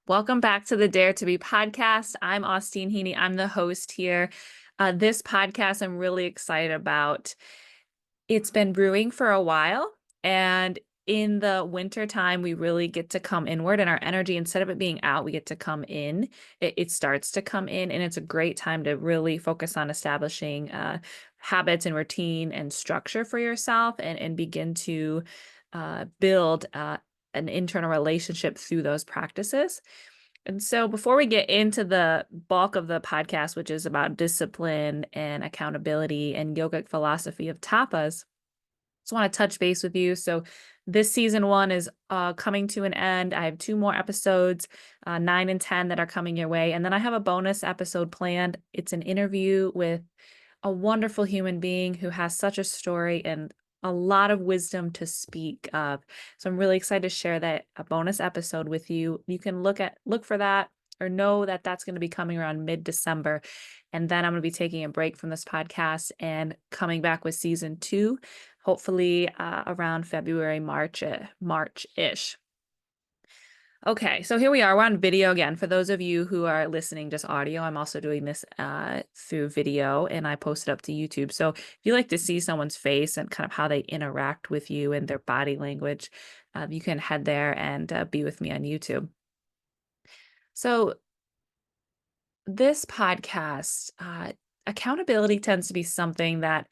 Welcome back to the Dare to Be podcast. I'm Austeen Heaney. I'm the host here. This podcast I'm really excited about. It's been brewing for a while, and in the winter time, we really get to come inward, and our energy, instead of it being out, we get to come in. It starts to come in, and it's a great time to really focus on establishing habits and routine and structure for yourself, and begin to build an internal relationship through those practices. And so before we get into the bulk of the podcast, which is about discipline and accountability and yogic philosophy of tapas, just want to touch base with you. So this season 1 is coming to an end. I have 2 more episodes, 9 and 10, that are coming your way. And then I have a bonus episode planned. It's an interview with a wonderful human being who has such a story and a lot of wisdom to speak of. So I'm really excited to share that a bonus episode with you. You can look for that, or know that that's going to be coming around mid-December. And then I'm going to be taking a break from this podcast and coming back with season 2, hopefully around February, March-ish. Okay, so here we are. We're on video again. For those of you who are listening just audio, I'm also doing this through video, and I post it up to YouTube. So if you like to see someone's face and kind of how they interact with you and their body language, you can head there and be with me on YouTube. So this podcast, accountability tends to be something that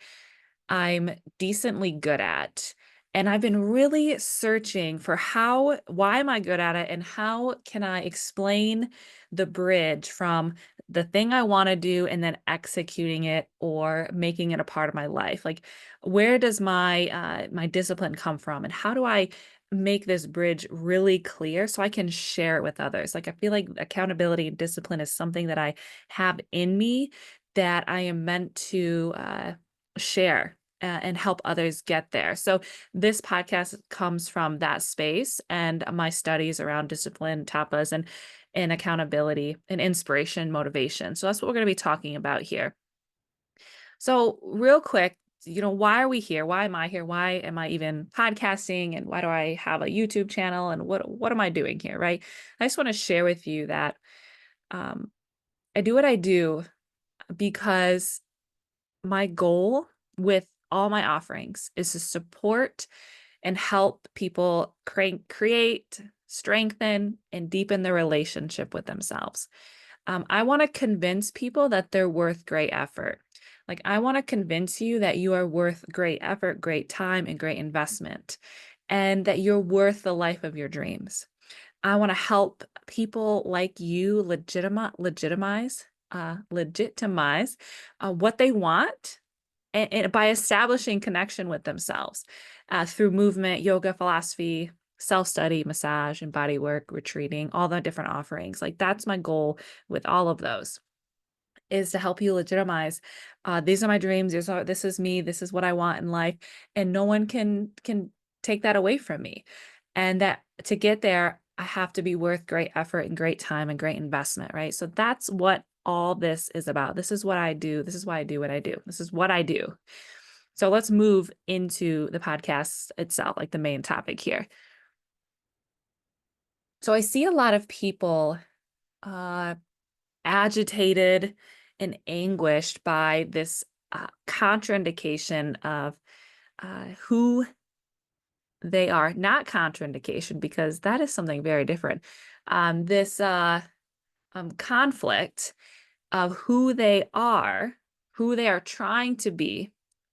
I'm decently good at. And I've been really searching for why am I good at it, and how can I explain the bridge from the thing I want to do and then executing it or making it a part of my life? Like, where does my discipline come from, and how do I make this bridge really clear so I can share it with others? Like, I feel like accountability and discipline is something that I have in me that I am meant to share and help others get there. So this podcast comes from that space and my studies around discipline, tapas, and accountability and inspiration, motivation. So that's what we're going to be talking about here. So real quick, why are we here? Why am I here? Why am I even podcasting? And why do I have a YouTube channel? And what am I doing here, right? I just want to share with you that I do what I do because my goal with all my offerings is to support and help people create, strengthen, and deepen their relationship with themselves. I want to convince people that they're worth great effort. Like, I want to convince you that you are worth great effort, great time, and great investment, and that you're worth the life of your dreams. I want to help people like you legitimize what they want, and by establishing connection with themselves through movement, yoga, philosophy, self-study, massage, and bodywork, retreating, all the different offerings. Like, that's my goal with all of those, is to help you legitimize, these are my dreams, this is me, this is what I want in life, and no one can take that away from me. And that to get there, I have to be worth great effort and great time and great investment, right? So that's what all this is about. This is what I do. This is why I do what I do. This is what I do. So let's move into the podcast itself, like the main topic here. So I see a lot of people agitated and anguished by this contraindication of who they are. Not contraindication, because that is something very different. This conflict of who they are trying to be.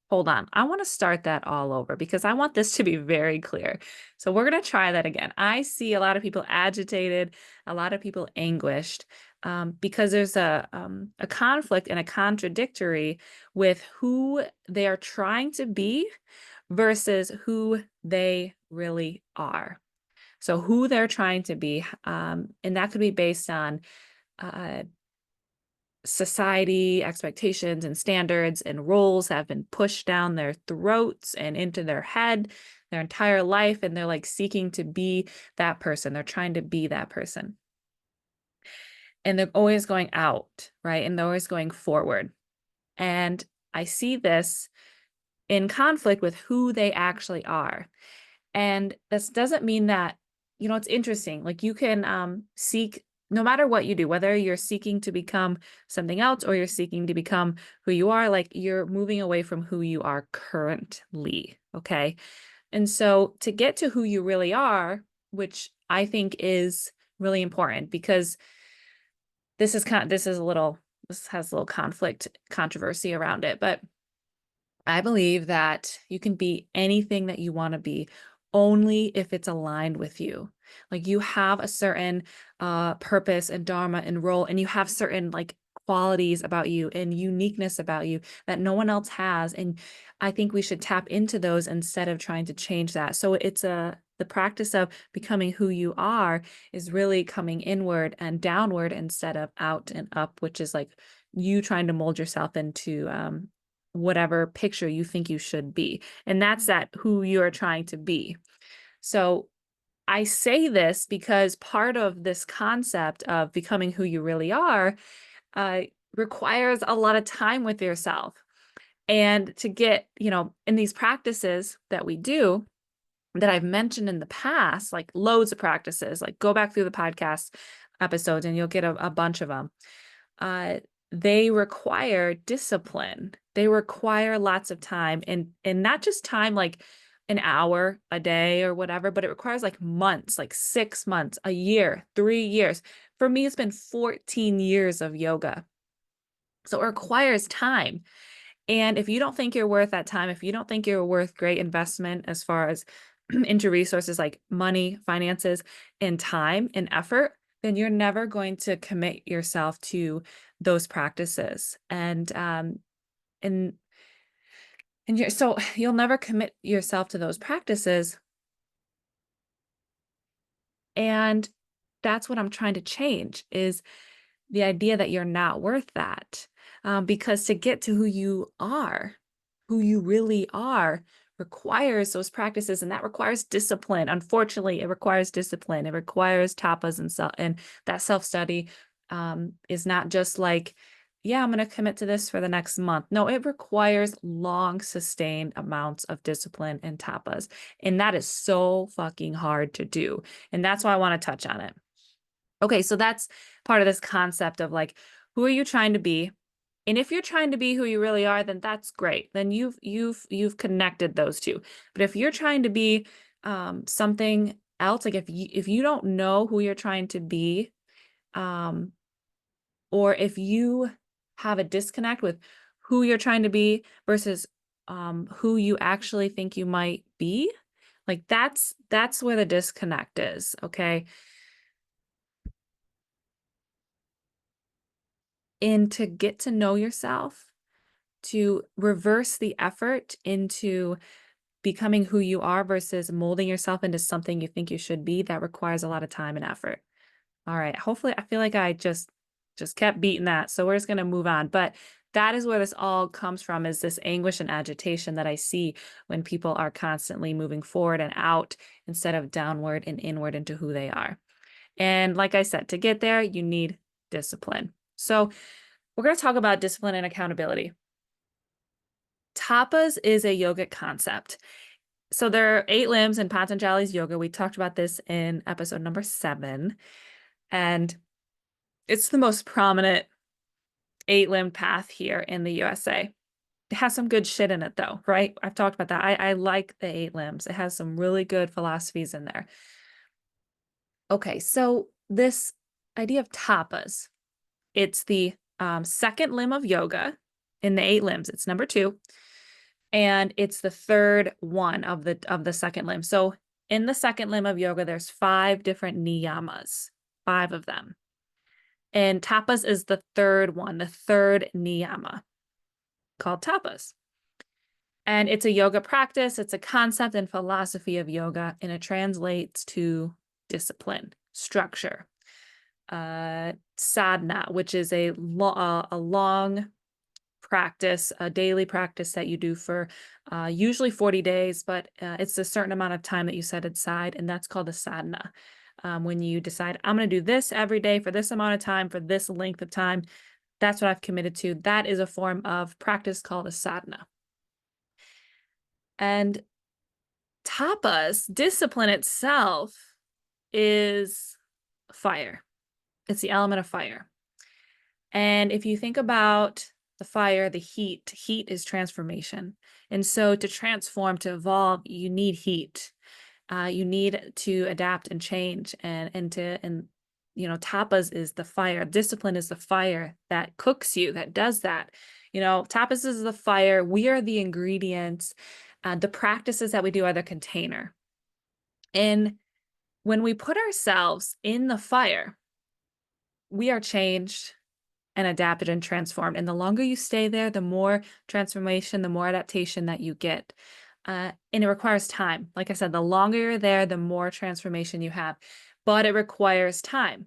Hold on. I want to start that all over because I want this to be very clear. So we're going to try that again. I see a lot of people agitated, a lot of people anguished, because there's a conflict and a contradictory with who they are trying to be versus who they really are. So who they're trying to be, and that could be based on society expectations and standards and roles have been pushed down their throats and into their head their entire life, and they're like seeking to be that person. They're trying to be that person, and they're always going out, right? And they're always going forward. And I see this in conflict with who they actually are. And this doesn't mean that, it's interesting. Like, you can seek no matter what you do, whether you're seeking to become something else or you're seeking to become who you are, like you're moving away from who you are currently. Okay. And so to get to who you really are, which I think is really important because this has a little controversy around it, but I believe that you can be anything that you want to be only if it's aligned with you. Like you have a certain purpose and dharma and role, and you have certain like qualities about you and uniqueness about you that no one else has. And I think we should tap into those instead of trying to change that. So it's the practice of becoming who you are is really coming inward and downward instead of out and up, which is like you trying to mold yourself into whatever picture you think you should be. And that's that who you're trying to be. So I say this because part of this concept of becoming who you really are requires a lot of time with yourself. And to get, in these practices that we do, that I've mentioned in the past, like loads of practices, like go back through the podcast episodes and you'll get a bunch of them. They require discipline. They require lots of time and not just time like an hour a day or whatever, but it requires like months, like 6 months, a year, 3 years. For me, it's been 14 years of yoga. So it requires time. And if you don't think you're worth that time, if you don't think you're worth great investment as far as into resources like money, finances, and time and effort, then you're never going to commit yourself to those practices. And so you'll never commit yourself to those practices. And that's what I'm trying to change is the idea that you're not worth that. Because to get to who you really are, requires those practices, and that requires discipline. Unfortunately, it requires discipline. It requires tapas and that self-study is not just like, yeah, I'm going to commit to this for the next month. No, it requires long, sustained amounts of discipline and tapas. And that is so fucking hard to do. And that's why I want to touch on it. Okay, so that's part of this concept of like, who are you trying to be? And if you're trying to be who you really are, then that's great. Then you've connected those two. But if you're trying to be something else, like if you don't know who you're trying to be, or if you have a disconnect with who you're trying to be versus who you actually think you might be, like that's where the disconnect is. Okay. And to get to know yourself, to reverse the effort into becoming who you are versus molding yourself into something you think you should be, that requires a lot of time and effort. All right. Hopefully, I feel like I just kept beating that. So we're just going to move on. But that is where this all comes from, is this anguish and agitation that I see when people are constantly moving forward and out instead of downward and inward into who they are. And like I said, to get there, you need discipline. So we're going to talk about discipline and accountability. Tapas is a yogic concept. So there are 8 limbs in Patanjali's yoga. We talked about this in episode number 7. And it's the most prominent 8-limbed path here in the USA. It has some good shit in it though, right? I've talked about that. I like the 8 limbs. It has some really good philosophies in there. Okay, so this idea of tapas, it's the second limb of yoga in the 8 limbs. It's number 2. And it's the third one of the second limb. So in the second limb of yoga, there's 5 different niyamas, 5 of them. And tapas is the third one, the third niyama, called tapas. And it's a yoga practice. It's a concept and philosophy of yoga, and it translates to discipline, structure, sadhana, which is a long practice, a daily practice that you do for usually 40 days, but it's a certain amount of time that you set aside, and that's called a sadhana. When you decide, I'm going to do this every day for this amount of time, for this length of time, that's what I've committed to. That is a form of practice called a sadhana. And tapas, discipline itself, is fire. It's the element of fire. And if you think about the fire, the heat is transformation. And so to transform, to evolve, you need heat. You need to adapt and change, and tapas is the fire. Discipline is the fire that cooks you, that does that. Tapas is the fire. We are the ingredients. The practices that we do are the container. And when we put ourselves in the fire, we are changed and adapted and transformed. And the longer you stay there, the more transformation, the more adaptation that you get. And it requires time. Like I said, the longer you're there, the more transformation you have. But it requires time.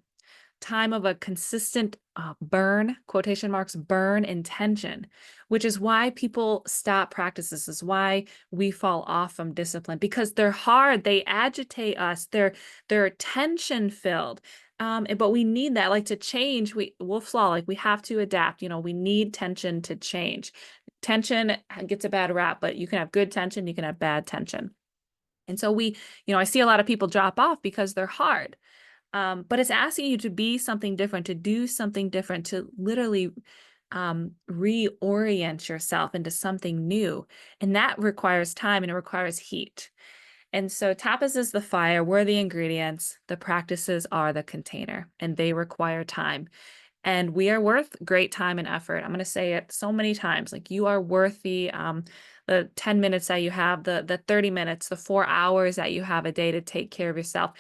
Time of a consistent burn, quotation marks, burn intention, which is why people stop practices. This is why we fall off from discipline, because they're hard. They agitate us. They're tension filled. But we need that, like, to change. We'll flaw, like, we have to adapt. We need tension to change. Tension gets a bad rap, but you can have good tension, you can have bad tension. And so I see a lot of people drop off because they're hard. But it's asking you to be something different, to do something different, to literally reorient yourself into something new. And that requires time and it requires heat. And so tapas is the fire, we're the ingredients, the practices are the container, and they require time. And we are worth great time and effort. I'm going to say it so many times. Like, you are worth the 10 minutes that you have, the 30 minutes, the 4 hours that you have a day to take care of yourself.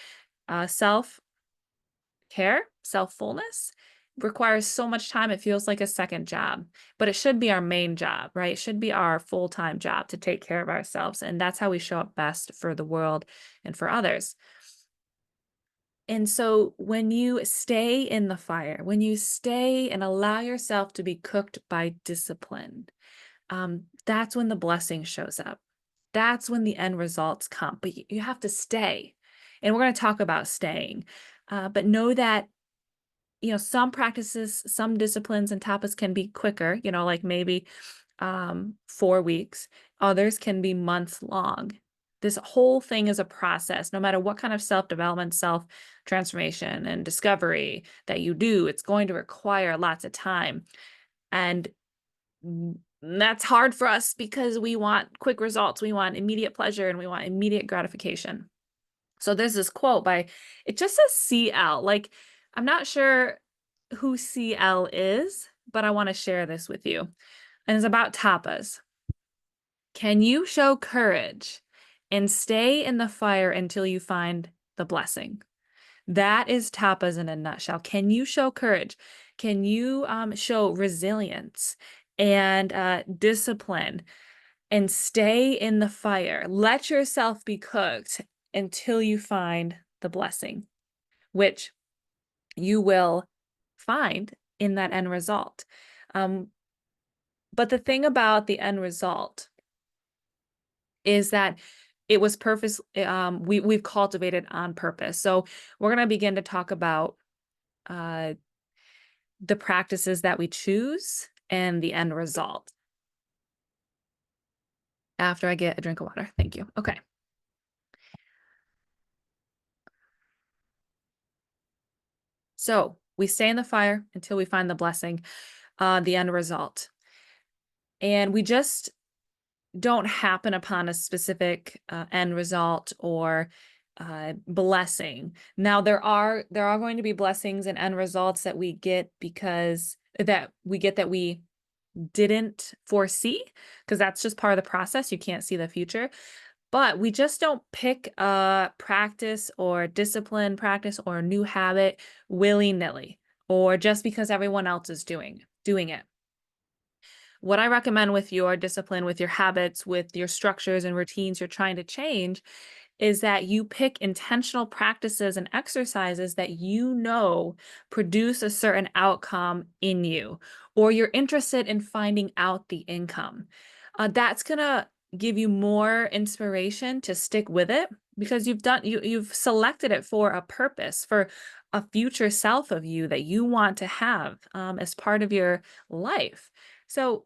Self-care, self-fullness requires so much time. It feels like a second job, but it should be our main job, right? It should be our full-time job to take care of ourselves. And that's how we show up best for the world and for others. And so when you stay in the fire, when you stay and allow yourself to be cooked by discipline, that's when the blessing shows up. That's when the end results come. But you have to stay. And we're going to talk about staying. But know that some practices, some disciplines and tapas can be quicker, like maybe 4 weeks. Others can be months long. This whole thing is a process. No matter what kind of self-development, self-transformation and discovery that you do, it's going to require lots of time. And that's hard for us because we want quick results. We want immediate pleasure and we want immediate gratification. So there's this quote it just says CL. Like, I'm not sure who CL is, but I want to share this with you. And it's about tapas. Can you show courage and stay in the fire until you find the blessing? That is tapas in a nutshell. Can you show courage? Can you show resilience and discipline and stay in the fire? Let yourself be cooked until you find the blessing, which you will find in that end result. But the thing about the end result is that it was purpose. We've cultivated on purpose. So we're going to begin to talk about the practices that we choose and the end result. After I get a drink of water. Thank you. Okay. So we stay in the fire until we find the blessing, the end result. And we just don't happen upon a specific end result or blessing. Now, there are going to be blessings and end results that we get that we didn't foresee, because that's just part of the process. You can't see the future. But we just don't pick a practice or discipline practice or a new habit willy-nilly, or just because everyone else is doing it. What I recommend with your discipline, with your habits, with your structures and routines you're trying to change, is that you pick intentional practices and exercises that produce a certain outcome in you, or you're interested in finding out the income. That's going to give you more inspiration to stick with it, because you've selected it for a purpose, for a future self of you that you want to have as part of your life. So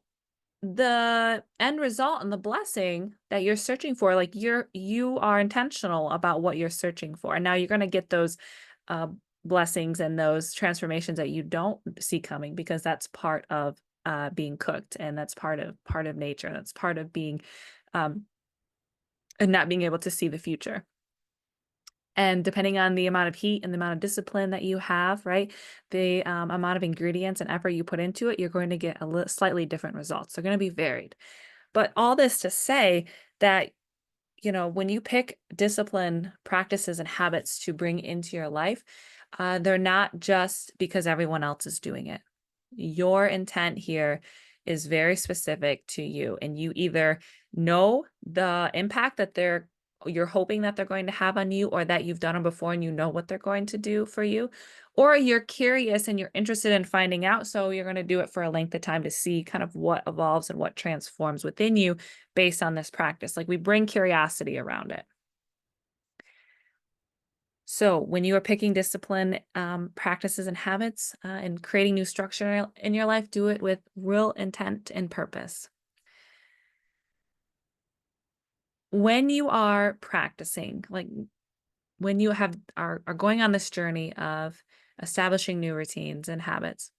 the end result and the blessing that you're searching for, like, you are intentional about what you're searching for. And now you're going to get those blessings and those transformations that you don't see coming, because that's part of being cooked, and that's part of nature. That's part of being and not being able to see the future. And depending on the amount of heat and the amount of discipline that you have, right, the amount of ingredients and effort you put into it, you're going to get slightly different results. They're going to be varied. But all this to say that, when you pick discipline, practices, and habits to bring into your life, they're not just because everyone else is doing it. Your intent here is very specific to you, and you either know the impact that you're hoping that they're going to have on you, or that you've done them before and you know what they're going to do for you, or you're curious and you're interested in finding out. So you're going to do it for a length of time to see kind of what evolves and what transforms within you based on this practice. Like, we bring curiosity around it. So when you are picking discipline, practices, and habits, and creating new structure in your life, do it with real intent and purpose. When you are practicing, like when you are going on this journey of establishing new routines and habits,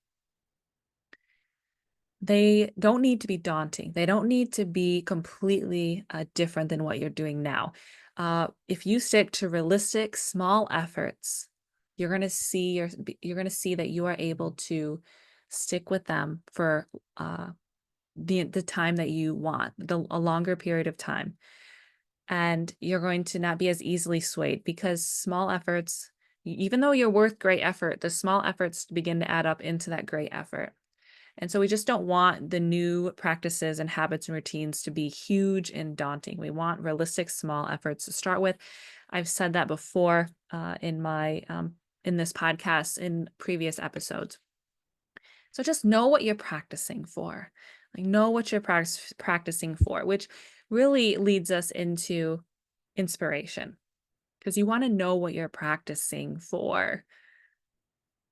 they don't need to be daunting. They don't need to be completely different than what you're doing now. If you stick to realistic small efforts, you're going to see that you are able to stick with them for the time that you want, a longer period of time. And you're going to not be as easily swayed, because small efforts, even though you're worth great effort, the small efforts begin to add up into that great effort. And so we just don't want the new practices and habits and routines to be huge and daunting. We want realistic small efforts to start with. I've said that before in this podcast, in previous episodes. So just know what you're practicing for. Like, know what you're practicing for, which really leads us into inspiration, because you want to know what you're practicing for,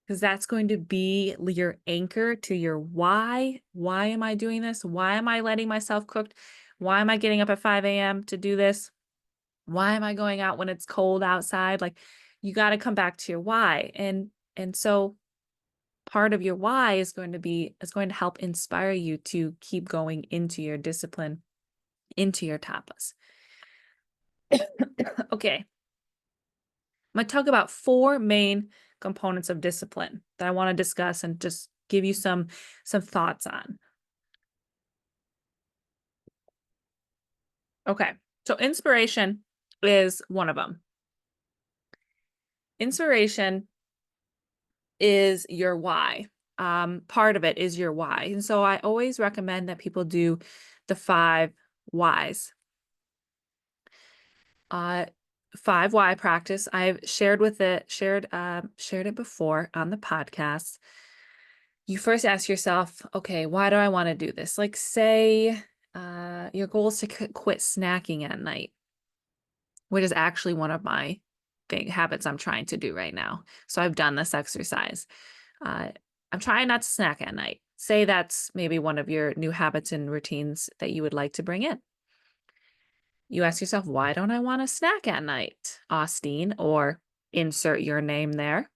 because that's going to be your anchor to your why. Why am I doing this? Why am I letting myself cook? Why am I getting up at 5 a.m. to do this? Why am I going out when it's cold outside? Like, you got to come back to your why. And so part of your why is going to help inspire you to keep going into your discipline, into your tapas. Okay. I'm going to talk about 4 main components of discipline that I want to discuss and just give you some thoughts on. Okay. So inspiration is one of them. Inspiration is your why. Part of it is your why. And so I always recommend that people do the 5 whys. 5 why practice. I've shared it before on the podcast. You first ask yourself, okay, why do I want to do this? Like, say your goal is to quit snacking at night, which is actually one of my big habits I'm trying to do right now. So I've done this exercise. I'm trying not to snack at night. Say that's maybe one of your new habits and routines that you would like to bring in. You ask yourself, why don't I want to snack at night, Austeen, or insert your name there? And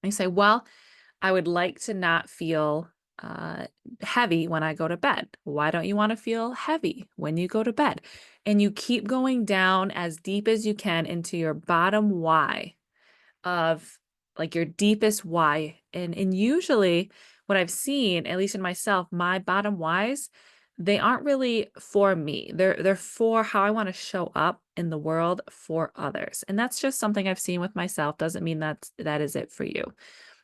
you say, well, I would like to not feel heavy when I go to bed. Why don't you want to feel heavy when you go to bed? And you keep going down as deep as you can into your bottom why, of like your deepest why. And usually what I've seen, at least in myself, my bottom whys, they aren't really for me. They're for how I want to show up in the world for others. And that's just something I've seen with myself. Doesn't mean that is it for you.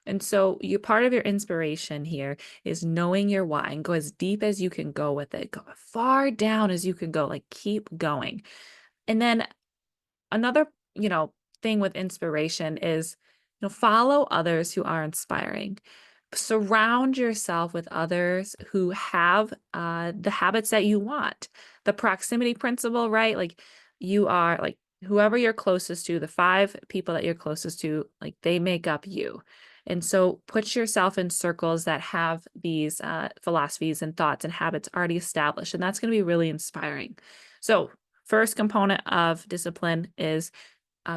And so part of your inspiration here is knowing your why, and go as deep as you can go with it. Go as far down as you can go, like keep going. And then another, thing with inspiration is, follow others who are inspiring. Surround yourself with others who have the habits that you want. The proximity principle, right? Like, you are like, whoever you're closest to, the 5 people that you're closest to, like, they make up you. And so put yourself in circles that have these philosophies and thoughts and habits already established. And that's going to be really inspiring. So first component of discipline is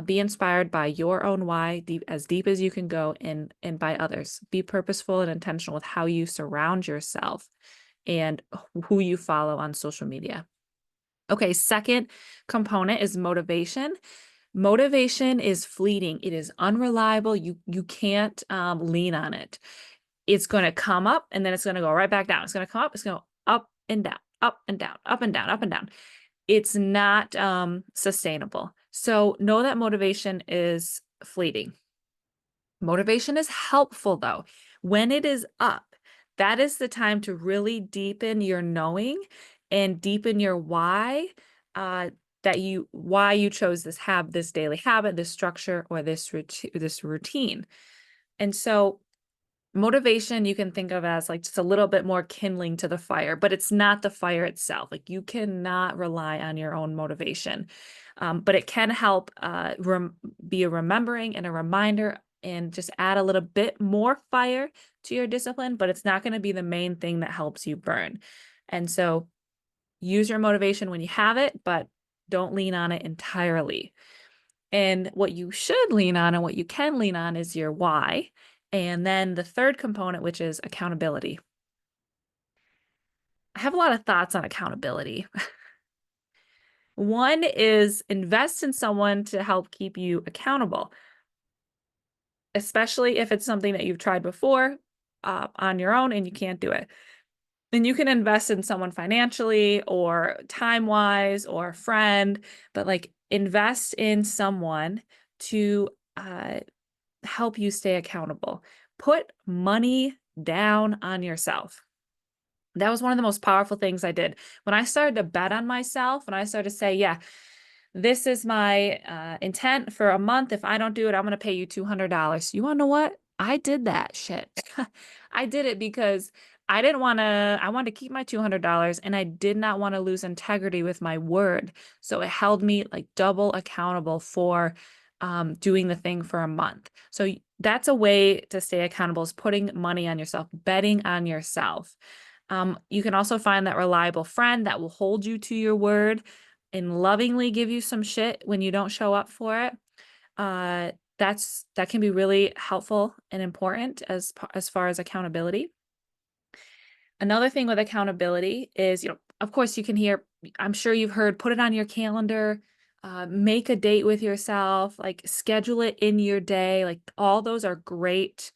Be inspired by your own why, deep as you can go, and by others. Be purposeful and intentional with how you surround yourself and who you follow on social media. Okay, second component is motivation. Motivation is fleeting. It is unreliable. You can't lean on it. It's going to come up and then it's going to go right back down. It's going to come up. It's going to go up and down, up and down, up and down, up and down. It's not sustainable. So know that motivation is fleeting. Motivation is helpful though. When it is up, that is the time to really deepen your knowing and deepen your why, why you chose this daily habit, this structure, or this routine. And so motivation you can think of as like just a little bit more kindling to the fire, but it's not the fire itself. Like you cannot rely on your own motivation, but it can help be a remembering and a reminder and just add a little bit more fire to your discipline, but it's not going to be the main thing that helps you burn. And so use your motivation when you have it, but don't lean on it entirely. And what you should lean on and what you can lean on is your why. And then the third component, which is accountability. I have a lot of thoughts on accountability. One is invest in someone to help keep you accountable, especially if it's something that you've tried before on your own and you can't do it. Then you can invest in someone financially or time-wise or a friend, but like invest in someone to help you stay accountable. Put money down on yourself. That was one of the most powerful things I did. When I started to bet on myself, when I started to say, yeah, this is my intent for a month. If I don't do it, I'm going to pay you $200. You want to know what? I did that shit. I did it because I wanted to keep my $200 and I did not want to lose integrity with my word. So it held me like double accountable for doing the thing for a month. So that's a way to stay accountable, is putting money on yourself, betting on yourself. You can also find that reliable friend that will hold you to your word and lovingly give you some shit when you don't show up for it. That can be really helpful and important as far as accountability. Another thing with accountability is, of course you can hear, I'm sure you've heard, put it on your calendar, make a date with yourself, like schedule it in your day. Like all those are great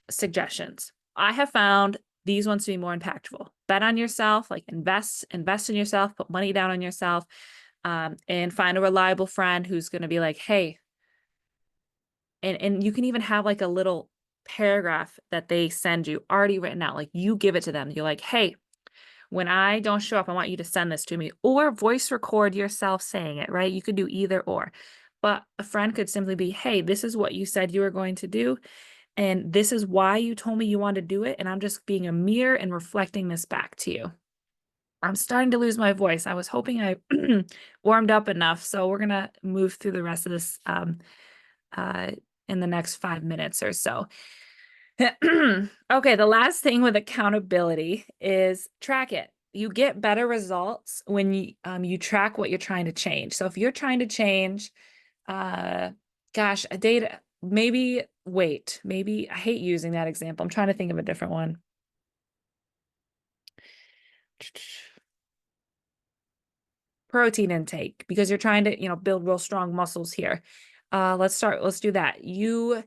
suggestions. I have found these ones to be more impactful. Bet on yourself, like invest in yourself, put money down on yourself, and find a reliable friend who's going to be like, hey, and you can even have like a little paragraph that they send you already written out. Like you give it to them. You're like, hey, when I don't show up, I want you to send this to me, or voice record yourself saying it, right? You could do either or, but a friend could simply be, hey, this is what you said you were going to do. And this is why you told me you wanted to do it. And I'm just being a mirror and reflecting this back to you. I'm starting to lose my voice. I was hoping I warmed up enough. So we're going to move through the rest of this in the next 5 minutes or so. Okay, the last thing with accountability is track it. You get better results when you track what you're trying to change. So if you're trying to change, a data, maybe I hate using that example. I'm trying to think of a different one. Protein intake, because you're trying to, build real strong muscles here. Let's do that. You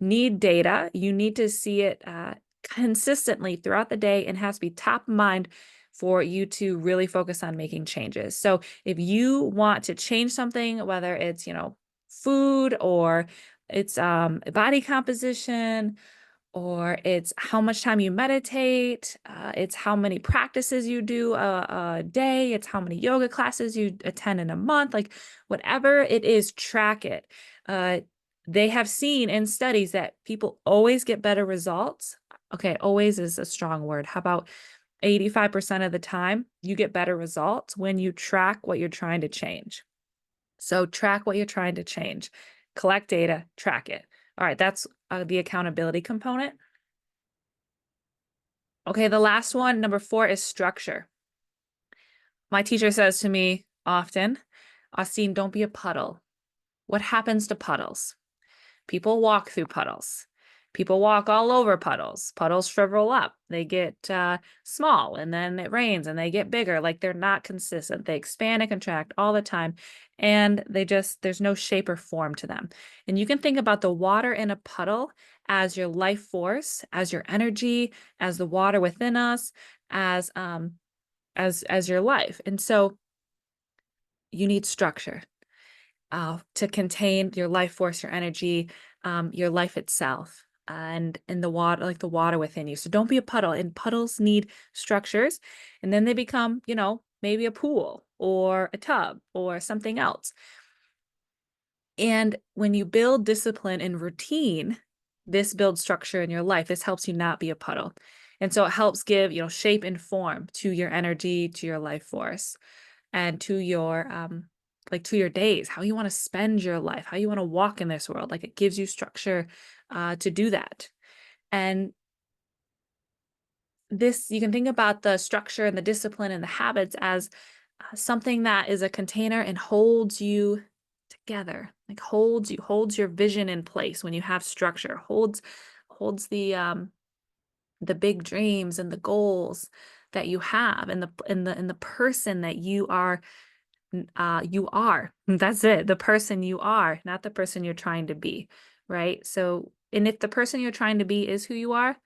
need data. You need to see it consistently throughout the day, and has to be top of mind for you to really focus on making changes. So if you want to change something, whether it's, food, or it's body composition, or it's how much time you meditate, it's how many practices you do a day, it's how many yoga classes you attend in a month, like whatever it is, track it. They have seen in studies that people always get better results. Okay, always is a strong word. How about 85% of the time you get better results when you track what you're trying to change? So track what you're trying to change, collect data, track it. All right, that's the accountability component. Okay, the last one, number 4, is structure. My teacher says to me often, Austeen, don't be a puddle. What happens to puddles? People walk through puddles. People walk all over puddles. Puddles shrivel up. They get small, and then it rains and they get bigger. Like, they're not consistent. They expand and contract all the time. And there's no shape or form to them. And you can think about the water in a puddle as your life force, as your energy, as the water within us, as your life. And so you need structure to contain your life force, your energy, your life itself, and in the water, like the water within you. So don't be a puddle. And puddles need structures, and then they become, maybe a pool or a tub or something else. And when you build discipline and routine, this builds structure in your life. This helps you not be a puddle. And so it helps give, shape and form to your energy, to your life force, and to your to your days, how you want to spend your life, how you want to walk in this world. Like, it gives you structure to do that. And this, you can think about the structure and the discipline and the habits as something that is a container and holds you together, like holds your vision in place. When you have structure, holds the big dreams and the goals that you have, and the person that you are. You are. That's it. The person you are, not the person you're trying to be, right? So, and if the person you're trying to be is who you are,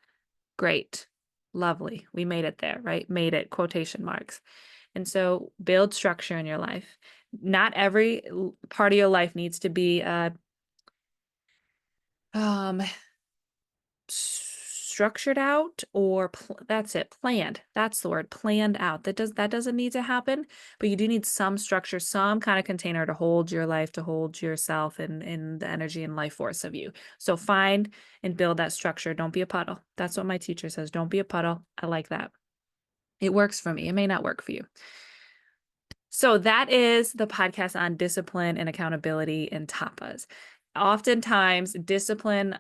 great. Lovely. We made it there, right? Made it, quotation marks. And so build structure in your life. Not every part of your life needs to be structured out, or that's it, planned. That's the word, planned out. That doesn't need to happen, but you do need some structure, some kind of container to hold your life, to hold yourself and the energy and life force of you. So find and build that structure. Don't be a puddle. That's what my teacher says. Don't be a puddle. I like that. It works for me. It may not work for you. So that is the podcast on discipline and accountability and tapas. Oftentimes, discipline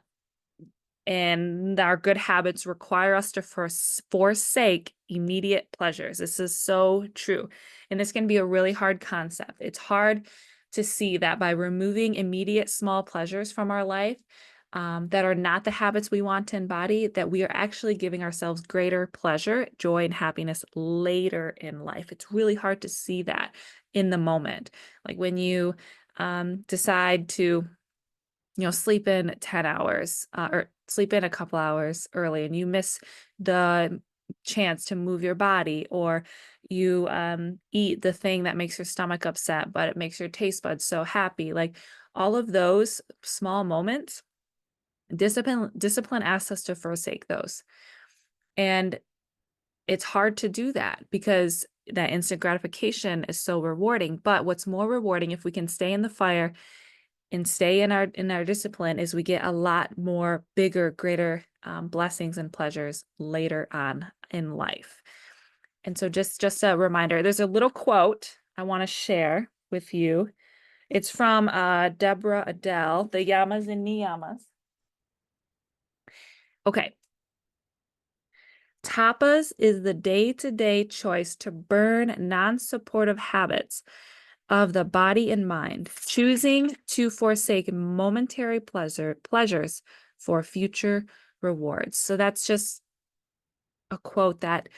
and our good habits require us to forsake immediate pleasures. This is so true. And this can be a really hard concept. It's hard to see that by removing immediate small pleasures from our life that are not the habits we want to embody, that we are actually giving ourselves greater pleasure, joy, and happiness later in life. It's really hard to see that in the moment. Like when you decide to sleep in 10 hours or sleep in a couple hours early, and you miss the chance to move your body, or you eat the thing that makes your stomach upset, but it makes your taste buds so happy. Like, all of those small moments, discipline asks us to forsake those. And it's hard to do that because that instant gratification is so rewarding. But what's more rewarding, if we can stay in the fire and stay in our discipline, is we get a lot more bigger, greater blessings and pleasures later on in life. And so just a reminder, there's a little quote I want to share with you. It's from Deborah Adele, The Yamas and Niyamas. Okay. Tapas is the day-to-day choice to burn non-supportive habits of the body and mind, choosing to forsake momentary pleasures for future rewards. So that's just a quote that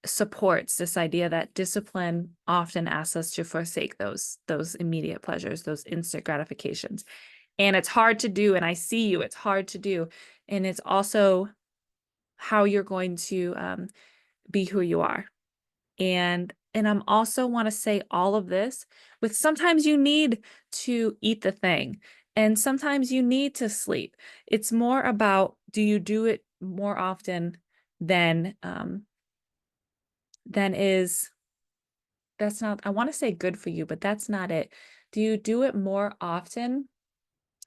supports this idea that discipline often asks us to forsake those immediate pleasures, those instant gratifications. And it's hard to do, and I see you, it's hard to do. And it's also how you're going to be who you are. And I'm also want to say all of this with, sometimes you need to eat the thing, and sometimes you need to sleep. It's more about, do you do it more often than is, that's not, I want to say good for you, but that's not it. Do you do it more often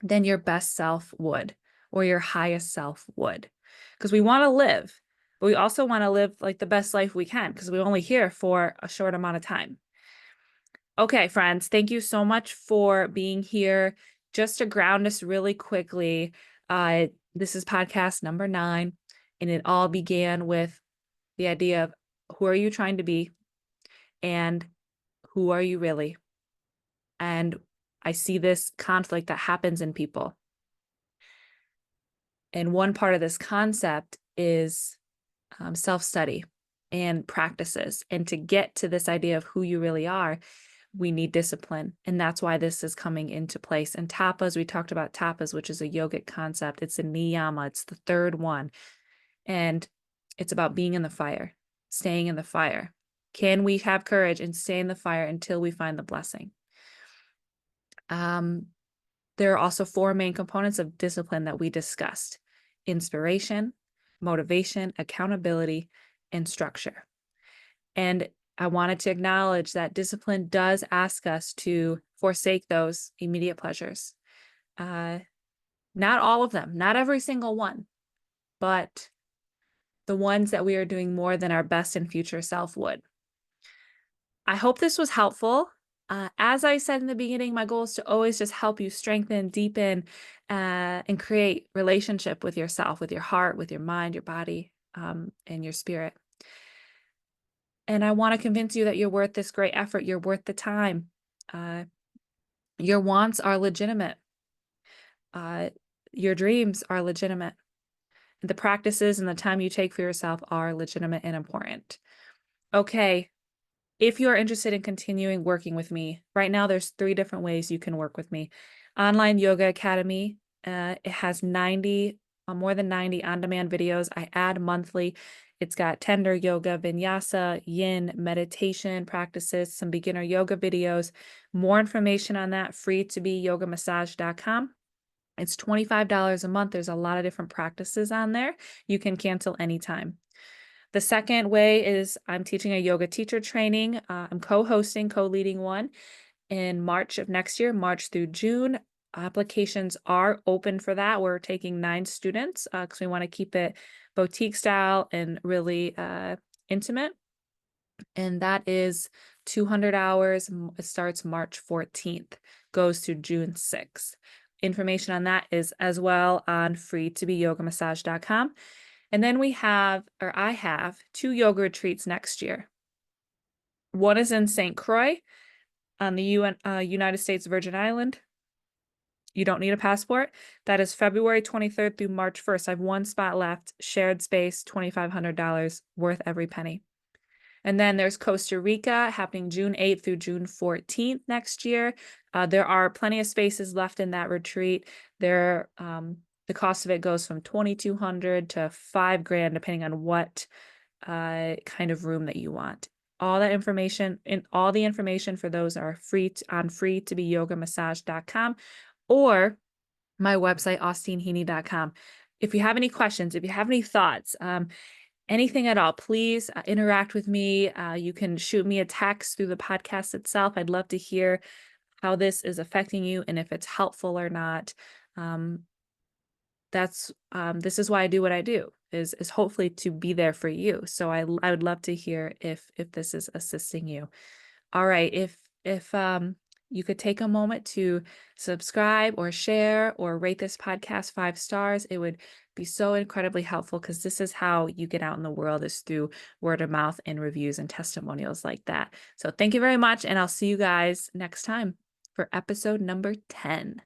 than your best self would, or your highest self would? Because we want to live, but we also want to live like the best life we can, because we're only here for a short amount of time. Okay, friends, thank you so much for being here. Just to ground us really quickly, this is podcast number 9, and it all began with the idea of, who are you trying to be, and who are you really? And I see this conflict that happens in people. And one part of this concept is self-study and practices. And to get to this idea of who you really are, we need discipline. And that's why this is coming into place. And tapas, we talked about tapas, which is a yogic concept. It's a niyama. It's the third one. And it's about being in the fire, staying in the fire. Can we have courage and stay in the fire until we find the blessing? There are also 4 main components of discipline that we discussed: inspiration, motivation, accountability, and structure. And I wanted to acknowledge that discipline does ask us to forsake those immediate pleasures. Not all of them, not every single one, but the ones that we are doing more than our best and future self would. I hope this was helpful. As I said in the beginning, my goal is to always just help you strengthen, deepen, and create relationship with yourself, with your heart, with your mind, your body, and your spirit. And I want to convince you that you're worth this great effort. You're worth the time. Your wants are legitimate. Your dreams are legitimate. The practices and the time you take for yourself are legitimate and important. Okay. If you're interested in continuing working with me, right now there's 3 different ways you can work with me. Online Yoga Academy, it has more than 90 on-demand videos I add monthly. It's got tender yoga, vinyasa, yin, meditation practices, some beginner yoga videos. More information on that, free to be yogamassage.com. It's $25 a month. There's a lot of different practices on there. You can cancel anytime. The second way is I'm teaching a yoga teacher training. I'm co-hosting, co-leading one in March of next year, March through June. Applications are open for that. We're taking 9 students because we want to keep it boutique style and really intimate. And that is 200 hours. It starts March 14th, goes to June 6th. Information on that is as well on freetobeyogamassage.com. And then I have 2 yoga retreats next year. One is in St. Croix on the United States Virgin Island. You don't need a passport. That is February 23rd through March 1st. I have 1 spot left, shared space, $2,500, worth every penny. And then there's Costa Rica happening June 8th through June 14th next year. There are plenty of spaces left in that retreat. The cost of it goes from $2,200 to $5,000, depending on what kind of room that you want. All the information for those are free on freetobeyogamassage.com or my website, austeenheaney.com. If you have any questions, if you have any thoughts, anything at all, please interact with me. You can shoot me a text through the podcast itself. I'd love to hear how this is affecting you and if it's helpful or not. This is why I do what I do, is hopefully to be there for you. So I would love to hear if this is assisting you. All right, if you could take a moment to subscribe or share or rate this podcast 5 stars, it would be so incredibly helpful, because this is how you get out in the world, is through word of mouth and reviews and testimonials like that. So thank you very much, and I'll see you guys next time for episode number 10.